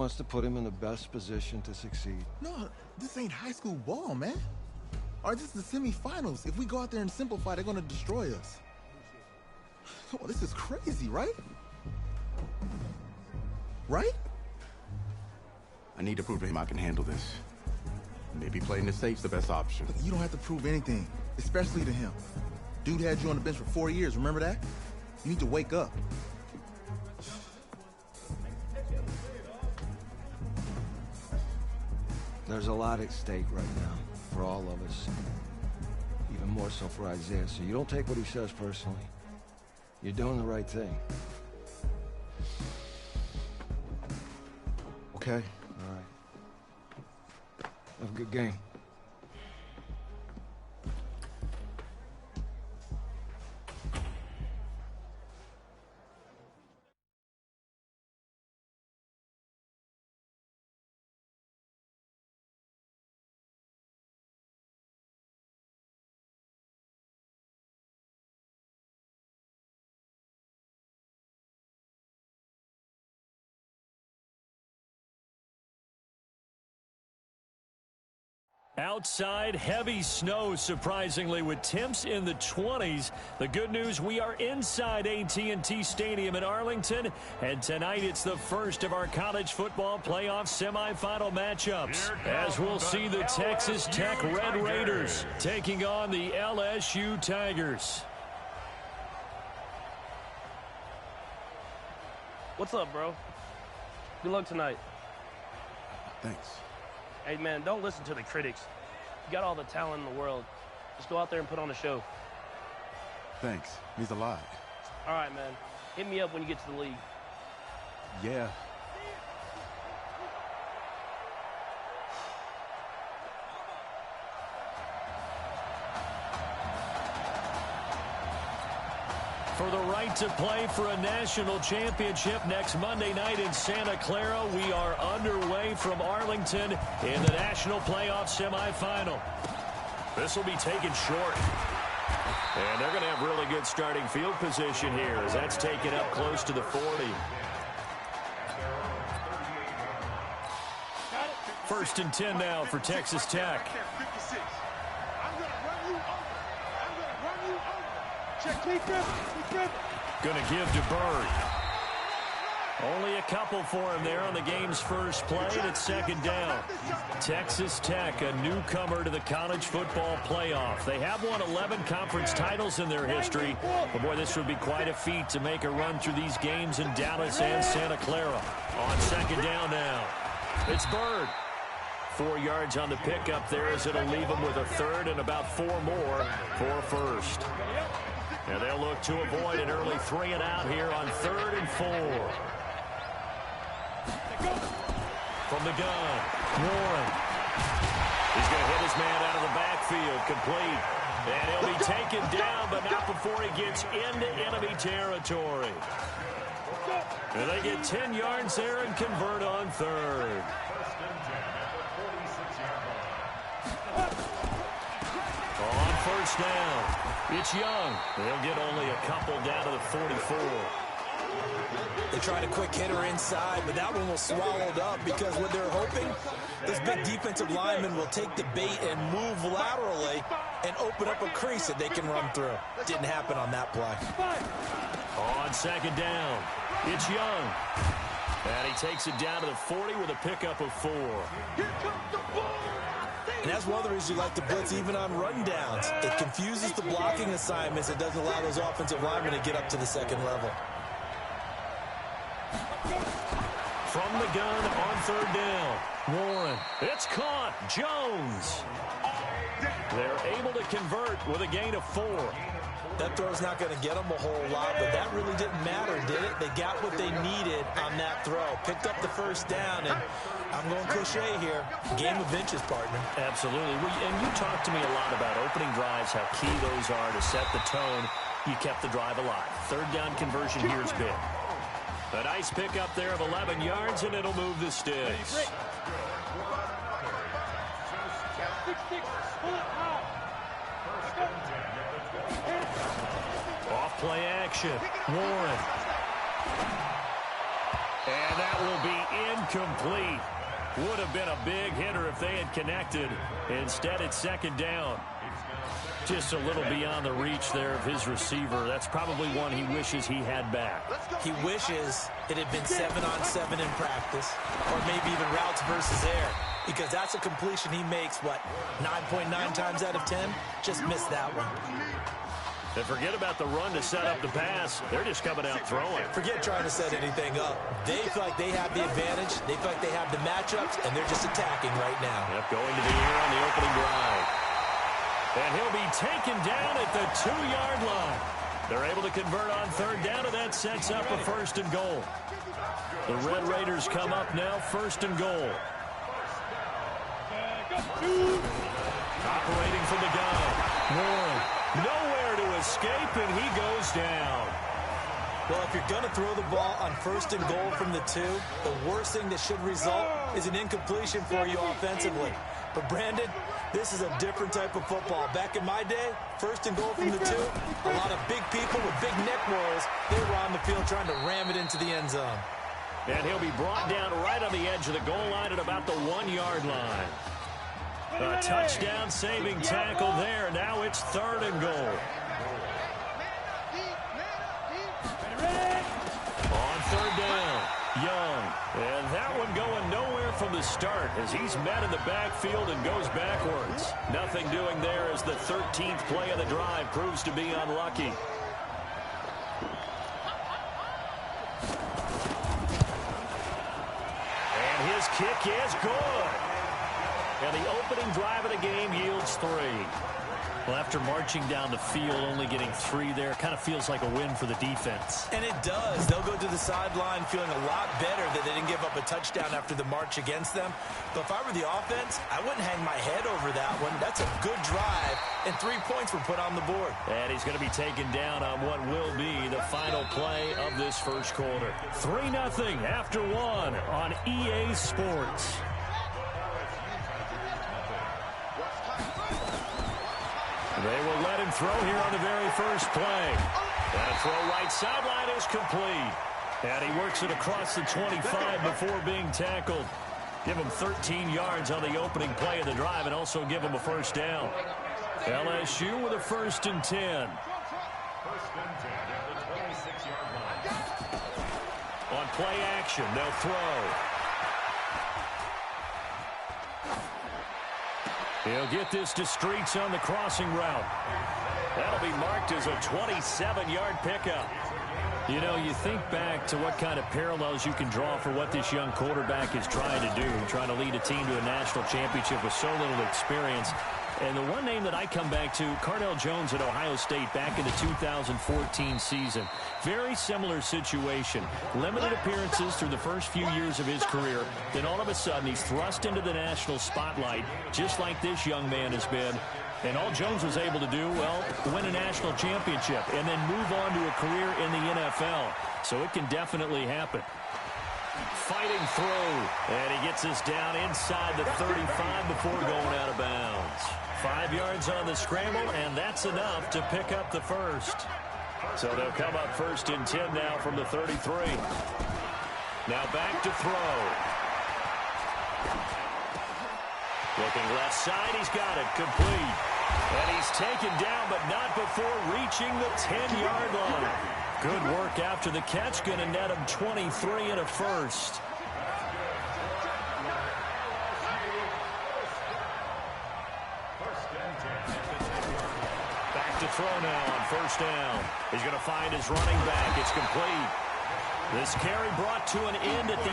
Wants to put him in the best position to succeed. No, this ain't high school ball, man. Or this is the semifinals. If we go out there and simplify, they're gonna destroy us. Come on, this is crazy, right? Right? I need to prove to him I can handle this. Maybe playing it safe's the best option. Look, you don't have to prove anything, especially to him. Dude had you on the bench for 4 years, remember that? You need to wake up. There's a lot at stake right now for all of us. Even more so for Isaiah, so you don't take what he says personally. You're doing the right thing. Okay. All right. Have a good game. Outside, heavy snow, surprisingly, with temps in the 20s. The good news, we are inside AT&T Stadium in Arlington, and tonight it's the first of our college football playoff semifinal matchups, as we'll see the Texas Tech Red Raiders taking on the LSU Tigers. What's up, bro? Good luck tonight. Thanks. Hey, man, don't listen to the critics. You got all the talent in the world. Just go out there and put on a show. Thanks. Means a lot. All right, man. Hit me up when you get to the league. Yeah. For the right to play for a national championship next Monday night in Santa Clara, we are underway from Arlington in the national playoff semifinal. This will be taken short. And they're going to have really good starting field position here as that's taken up close to the 40. First and 10 now for Texas Tech. Going to give to Bird. Only a couple for him there on the game's first play, and it's second down. Texas Tech, a newcomer to the college football playoff. They have won 11 conference titles in their history. But, boy, this would be quite a feat to make a run through these games in Dallas and Santa Clara. On second down now, it's Bird. 4 yards on the pickup there as it'll leave them with a third and about 4 more for first. And they'll look to avoid an early 3 and out here on 3rd and 4. From the gun, Warren. He's going to hit his man out of the backfield, complete. And he'll be taken down, but not before he gets into enemy territory. And they get 10 yards there and convert on 3rd. On first down, it's Young. They'll get only a couple down to the 44. They tried a quick hitter inside, but that one was swallowed up because what they're hoping, this big defensive lineman will take the bait and move laterally and open up a crease that they can run through. Didn't happen on that play. On second down, it's Young. And he takes it down to the 40 with a pickup of 4. And that's one of the reasons you like to blitz even on run downs. It confuses the blocking assignments. It doesn't allow those offensive linemen to get up to the second level. From the gun on third down, Warren. It's caught. Jones. They're able to convert with a gain of 4. That throw's not going to get them a whole lot, but that really didn't matter, did it? They got what they needed on that throw. Picked up the first down, and I'm going cliche here. Game of inches, partner. Absolutely. And you talked to me a lot about opening drives, how key those are to set the tone. You kept the drive alive. Third down conversion here is big. A nice pickup there of 11 yards, and it'll move the sticks. Off play action. Warren. And that will be incomplete. Would have been a big hitter if they had connected. Instead, it's second down. Just a little beyond the reach there of his receiver. That's probably one he wishes he had back. He wishes it had been 7-on-7 in practice, or maybe even routes versus air, because that's a completion he makes, what, 9.9 times out of 10? Just missed that one. And forget about the run to set up the pass. They're just coming out throwing. Forget trying to set anything up. They feel like they have the advantage. They feel like they have the matchups, and they're just attacking right now. Yep, going to the air on the opening drive. And he'll be taken down at the 2-yard line. They're able to convert on third down, and that sets up a first and goal. The Red Raiders come up now, first and goal. Operating from the gun. Warren, nowhere to escape, and he goes down. Well, if you're going to throw the ball on first and goal from the 2, the worst thing that should result is an incompletion for you offensively. But, Brandon, this is a different type of football. Back in my day, first and goal from the 2, a lot of big people with big neck rolls, they were on the field trying to ram it into the end zone. And he'll be brought down right on the edge of the goal line at about the 1-yard line. A touchdown-saving tackle there. Now it's third and goal. On third down, Young. And that one going nowhere from the start as he's met in the backfield and goes backwards. Nothing doing there as the 13th play of the drive proves to be unlucky. And his kick is good. And the opening drive of the game yields 3. Well, after marching down the field, only getting 3 there, kind of feels like a win for the defense. And it does. They'll go to the sideline feeling a lot better that they didn't give up a touchdown after the march against them. But if I were the offense, I wouldn't hang my head over that one. That's a good drive, and 3 points were put on the board. And he's going to be taken down on what will be the final play of this first quarter. 3-0 after 1 on EA Sports. They will let him throw here on the very first play. And a throw right sideline is complete. And he works it across the 25 before being tackled. Give him 13 yards on the opening play of the drive and also give him a first down. LSU with a 1st and 10. On play action, they'll throw. He'll get this to Streets on the crossing route. That'll be marked as a 27-yard pickup. You know, you think back to what kind of parallels you can draw for what this young quarterback is trying to do, trying to lead a team to a national championship with so little experience. And the one name that I come back to, Cardell Jones at Ohio State back in the 2014 season. Very similar situation. Limited appearances through the first few years of his career. Then all of a sudden he's thrust into the national spotlight, just like this young man has been. And all Jones was able to do, well, win a national championship and then move on to a career in the NFL. So it can definitely happen. Fighting through, and he gets us down inside the 35 before going out of bounds. 5 yards on the scramble, and that's enough to pick up the first. So they'll come up 1st and 10 now from the 33. Now back to throw. Looking left side, he's got it, complete. And he's taken down, but not before reaching the 10-yard line. Good work after the catch, going to net him 23 and a first. Back to throw now on 1st down. He's going to find his running back. It's complete. This carry brought to an end at the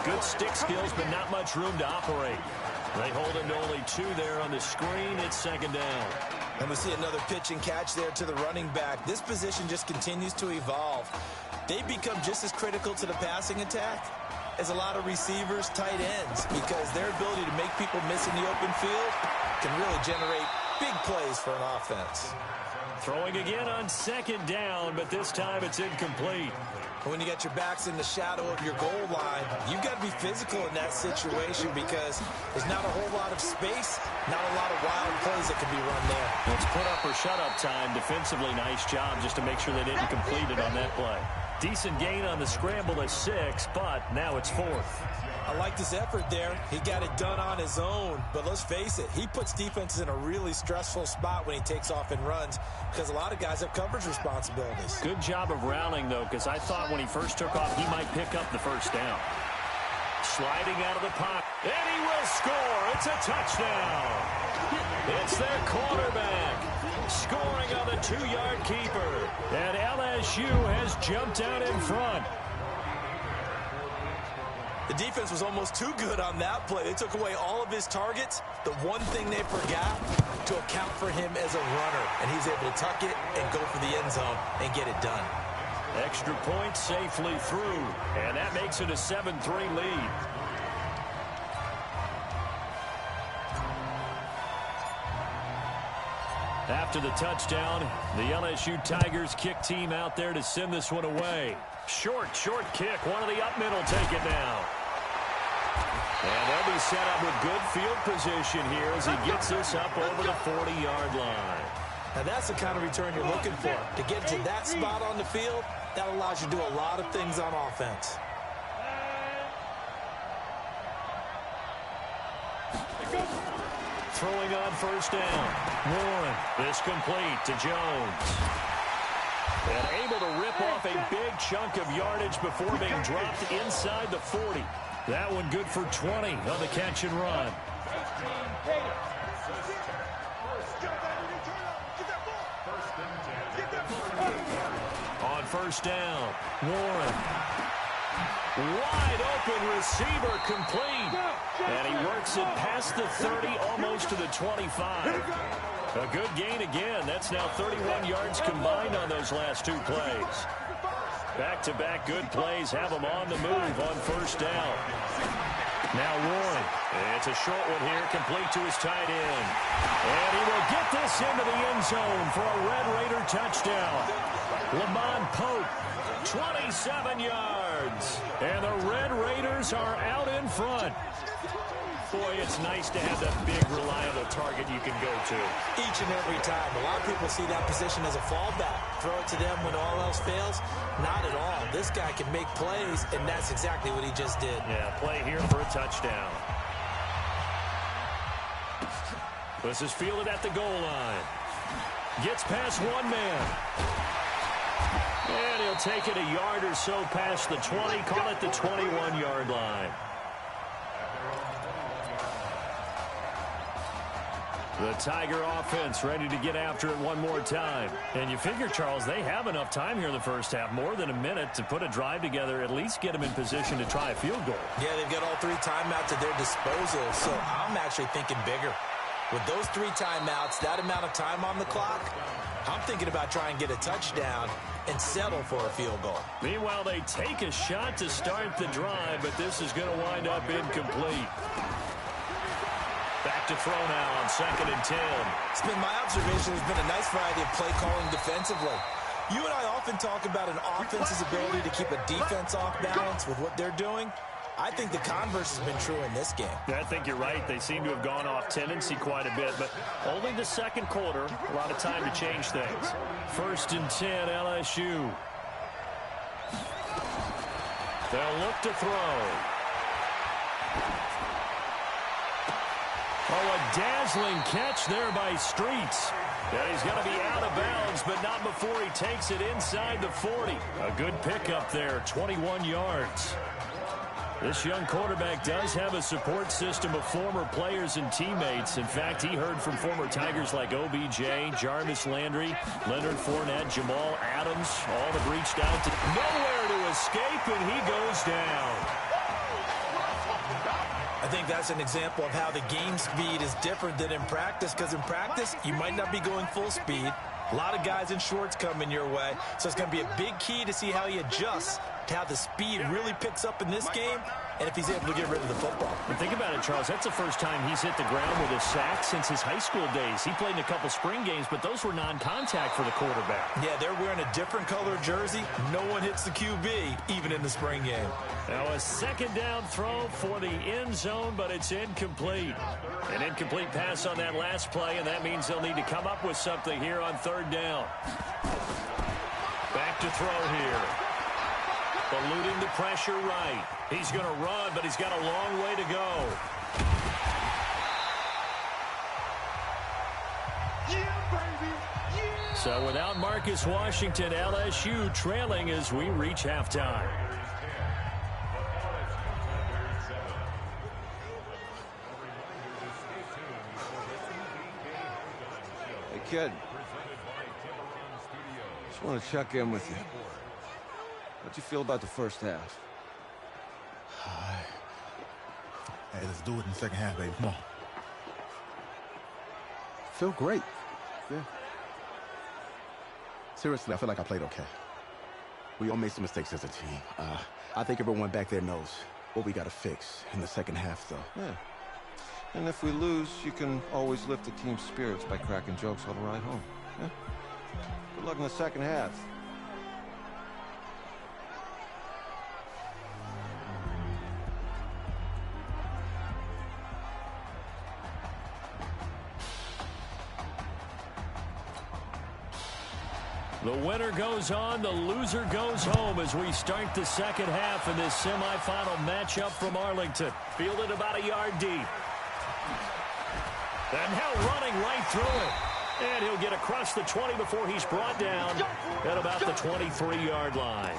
8. Good stick skills, but not much room to operate. They hold him to only 2 there on the screen. It's 2nd down. And we see another pitch and catch there to the running back. This position just continues to evolve. They become just as critical to the passing attack as a lot of receivers, tight ends, because their ability to make people miss in the open field can really generate big plays for an offense. Throwing again on 2nd down, but this time it's incomplete. When you get your backs in the shadow of your goal line, you've got to be physical in that situation because there's not a whole lot of space, not a lot of wild plays that can be run there. It's put up or shut up time. Defensively, nice job just to make sure they didn't complete it on that play. Decent gain on the scramble to 6, but now it's 4th. I like this effort there. He got it done on his own, but let's face it, he puts defenses in a really stressful spot when he takes off and runs because a lot of guys have coverage responsibilities. Good job of rallying, though, because I thought when he first took off, he might pick up the first down. Sliding out of the pocket, and he will score. It's a touchdown. It's their quarterback scoring on the 2-yard keeper, and LSU has jumped out in front. The defense was almost too good on that play. They took away all of his targets. The one thing they forgot, to account for him as a runner, and he's able to tuck it and go for the end zone and get it done. Extra point safely through, and that makes it a 7-3 lead. After the touchdown, the LSU Tigers kick team out there to send this one away. Short kick. One of the up middle take it now. And they'll be set up with good field position here as he gets this up over the 40-yard line. Now that's the kind of return you're looking for. To get to that spot on the field, that allows you to do a lot of things on offense. Throwing on first down. Warren, this complete to Jones. And able to rip off a big chunk of yardage before being dropped inside the 40. That one good for 20 on the catch and run. On first down, Warren. Wide open receiver complete. And he works it past the 30, almost to the 25. A good gain again. That's now 31 yards combined on those last 2 plays. Back-to-back good plays have him on the move on first down. Now Warren. It's a short one here, complete to his tight end. And he will get this into the end zone for a Red Raider touchdown. Lamont Pope, 27 yards. And the Red Raiders are out in front. Boy, it's nice to have that big, reliable target you can go to. Each and every time. A lot of people see that position as a fallback. Throw it to them when all else fails. Not at all. This guy can make plays, and that's exactly what he just did. Yeah, play here for a touchdown. This is fielded at the goal line. Gets past one man. And he'll take it a yard or so past the 20. Call it the 21-yard line. The Tiger offense ready to get after it one more time. And you figure, Charles, they have enough time here in the first half, more than a minute, to put a drive together, at least get them in position to try a field goal. Yeah, they've got all 3 timeouts at their disposal, so I'm actually thinking bigger. With those 3 timeouts, that amount of time on the clock, I'm thinking about trying to get a touchdown and settle for a field goal. Meanwhile, they take a shot to start the drive, but this is going to wind up incomplete. Back to throw now on 2nd and 10. It's been my observation there's been a nice variety of play calling defensively. You and I often talk about an offense's ability to keep a defense off balance with what they're doing. I think the converse has been true in this game. I think you're right. They seem to have gone off tendency quite a bit, but only the second quarter. A lot of time to change things. 1st and 10, LSU. They'll look to throw. Oh, a dazzling catch there by Streets. Yeah, he's going to be out of bounds, but not before he takes it inside the 40. A good pickup there, 21 yards. This young quarterback does have a support system of former players and teammates. In fact, he heard from former Tigers like OBJ, Jarvis Landry, Leonard Fournette, Jamal Adams. All have reached out to nowhere to escape, and he goes down. I think that's an example of how the game speed is different than in practice, because in practice, you might not be going full speed. A lot of guys in shorts coming your way, so it's going to be a big key to see how he adjusts to how the speed really picks up in this game and if he's able to get rid of the football. And think about it, Charles. That's the first time he's hit the ground with a sack since his high school days. He played in a couple spring games, but those were non-contact for the quarterback. Yeah, they're wearing a different color jersey. No one hits the QB, even in the spring game. Now a 2nd down throw for the end zone, but it's incomplete. An incomplete pass on that last play, and that means they'll need to come up with something here on 3rd down. Back to throw here. Eluding the pressure right. He's going to run, but he's got a long way to go. So without Marcus Washington, LSU trailing as we reach halftime. Hey, kid. Just want to check in with you. How'd you feel about the first half? Hey, let's do it in the second half, baby. Come on. Feel great. Yeah. Seriously, I feel like I played okay. We all made some mistakes as a team. I think everyone back there knows what we got to fix in the second half, though. Yeah. And if we lose, you can always lift the team's spirits by cracking jokes on the ride home. Yeah? Good luck in the second half. The winner goes on, the loser goes home as we start the second half in this semifinal matchup from Arlington. Fielded about a yard deep. And now running right through it. And he'll get across the 20 before he's brought down at about the 23-yard line.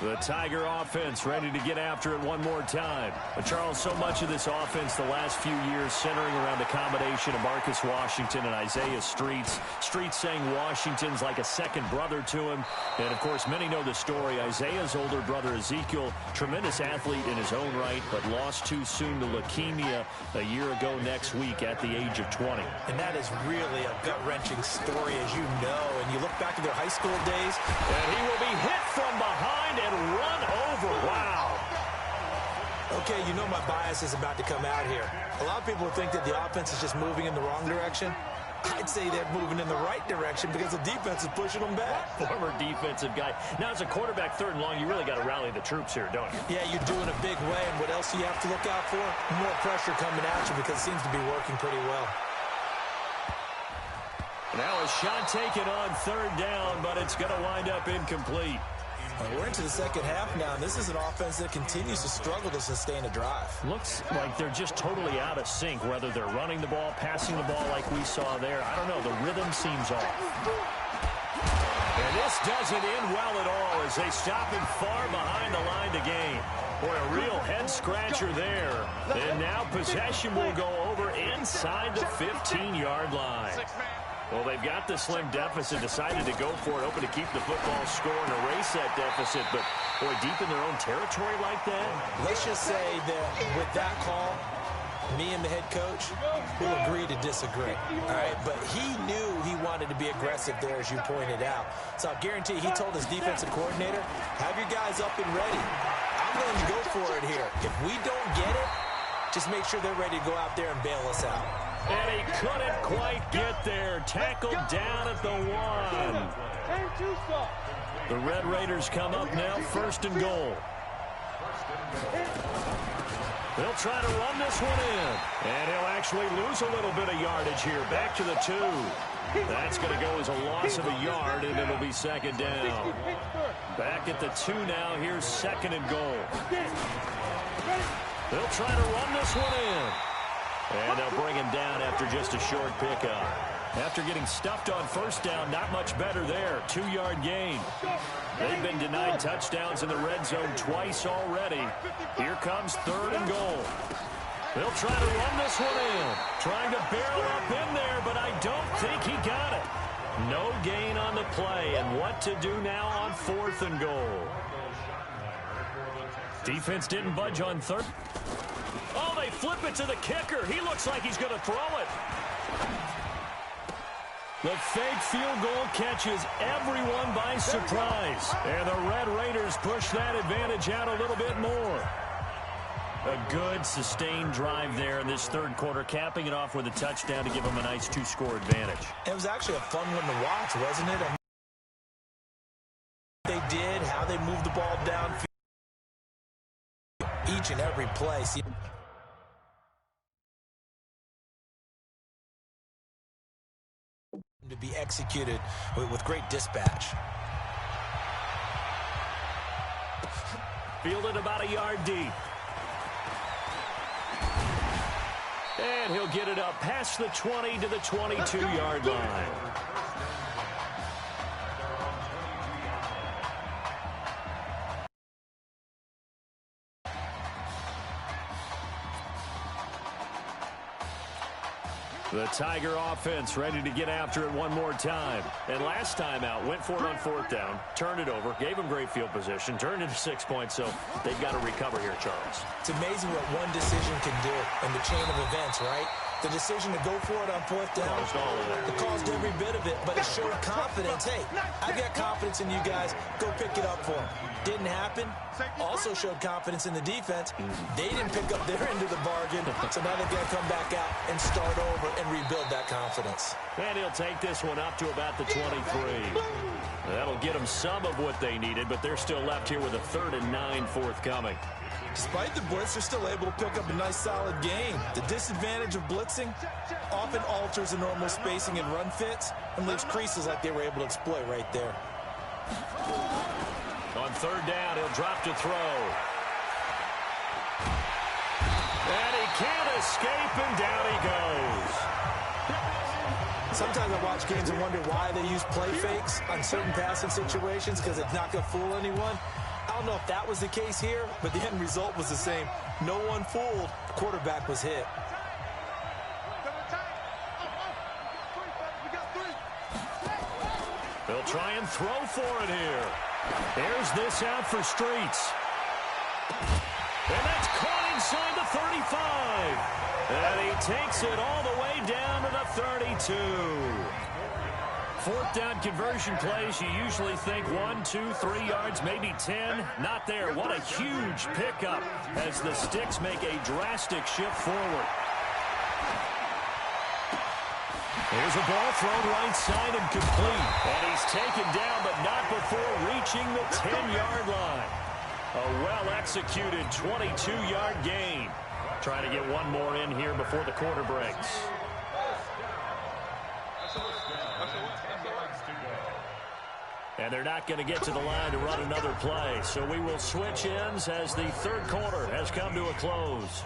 The Tiger offense ready to get after it one more time. But Charles, so much of this offense the last few years centering around the combination of Marcus Washington and Isaiah Streets. Streets saying Washington's like a second brother to him. And, of course, many know the story. Isaiah's older brother, Ezekiel, tremendous athlete in his own right, but lost too soon to leukemia a year ago next week at the age of 20. And that is really a gut-wrenching story, as you know. And you look back to their high school days. And he will be hit from behind and run over. Wow. Okay, you know my bias is about to come out here. A lot of people think that the offense is just moving in the wrong direction. I'd say they're moving in the right direction because the defense is pushing them back. Former defensive guy. Now, as a quarterback, third and long, you really got to rally the troops here, don't you? Yeah, you're doing a big way, and what else do you have to look out for? More pressure coming at you because it seems to be working pretty well. Now a shot taken on third down, but it's going to wind up incomplete. We're into the second half now, and this is an offense that continues to struggle to sustain a drive. Looks like they're just totally out of sync, whether they're running the ball, passing the ball like we saw there. I don't know. The rhythm seems off. And this doesn't end well at all as they stop him far behind the line to gain. Boy, a real head-scratcher there. And now possession will go over inside the 15-yard line. Well, they've got the slim deficit, decided to go for it, hoping to keep the football score and erase that deficit. But, boy, deep in their own territory like that. Let's just say that with that call, me and the head coach will agree to disagree. All right, but he knew he wanted to be aggressive there, as you pointed out. So I guarantee he told his defensive coordinator, have your guys up and ready. I'm going to go for it here. If we don't get it, just make sure they're ready to go out there and bail us out. And he couldn't quite get there. Tackled down at the 1. The Red Raiders come up now, first and goal. They'll try to run this one in. And he'll actually lose a little bit of yardage here. Back to the 2. That's going to go as a loss of a yard, and it'll be second down. Back at the 2 now. Here's second and goal. They'll try to run this one in. And they'll bring him down after just a short pickup. After getting stuffed on first down, not much better there. 2-yard gain. They've been denied touchdowns in the red zone twice already. Here comes third and goal. They'll try to run this one in. Trying to barrel up in there, but I don't think he got it. No gain on the play. And what to do now on fourth and goal? Defense didn't budge on third. Oh, they flip it to the kicker. He looks like he's going to throw it. The fake field goal catches everyone by surprise. And the Red Raiders push that advantage out a little bit more. A good, sustained drive there in this third quarter, capping it off with a touchdown to give them a nice 2-score advantage. It was actually a fun one to watch, wasn't it? They did, how they moved the ball downfield. Each and every play. To be executed with great dispatch. fielded about a yard deep. And he'll get it up past the 20 to the 22-yard line. The Tiger offense ready to get after it one more time. And last time out, went for it on fourth down, turned it over, gave them great field position, turned into 6 points, so they've got to recover here, Charles. It's amazing what one decision can do in the chain of events, right? The decision to go for it on fourth down, it caused every bit of it, but it showed confidence. Hey, I've got confidence in you guys. Go pick it up for them. Didn't happen. Also showed confidence in the defense. They didn't pick up their end of the bargain, so now they've got to come back out and start over and rebuild that confidence. And he'll take this one up to about the 23. That'll get them some of what they needed, but they're still left here with a 3rd and 9 forthcoming. Despite the blitz, they're still able to pick up a nice, solid gain. The disadvantage of blitzing often alters the normal spacing and run fits and leaves creases like they were able to exploit right there. On 3rd down, he'll drop to throw. And he can't escape, and down he goes. Sometimes I watch games and wonder why they use play fakes on certain passing situations because it's not going to fool anyone. I don't know if that was the case here, but the end result was the same. No one fooled. The quarterback was hit. They'll try and throw for it here. There's this out for Streets. And that's caught inside the 35. And he takes it all the way down to the 32. 4th down conversion plays, you usually think 1, 2, 3 yards, maybe 10. Not there. What a huge pickup as the Sticks make a drastic shift forward. There's a ball thrown right side and complete. And he's taken down, but not before reaching the 10-yard line. A well-executed 22-yard gain. Trying to get one more in here before the quarter breaks. And they're not going to get to the line to run another play. So we will switch ends as the 3rd quarter has come to a close.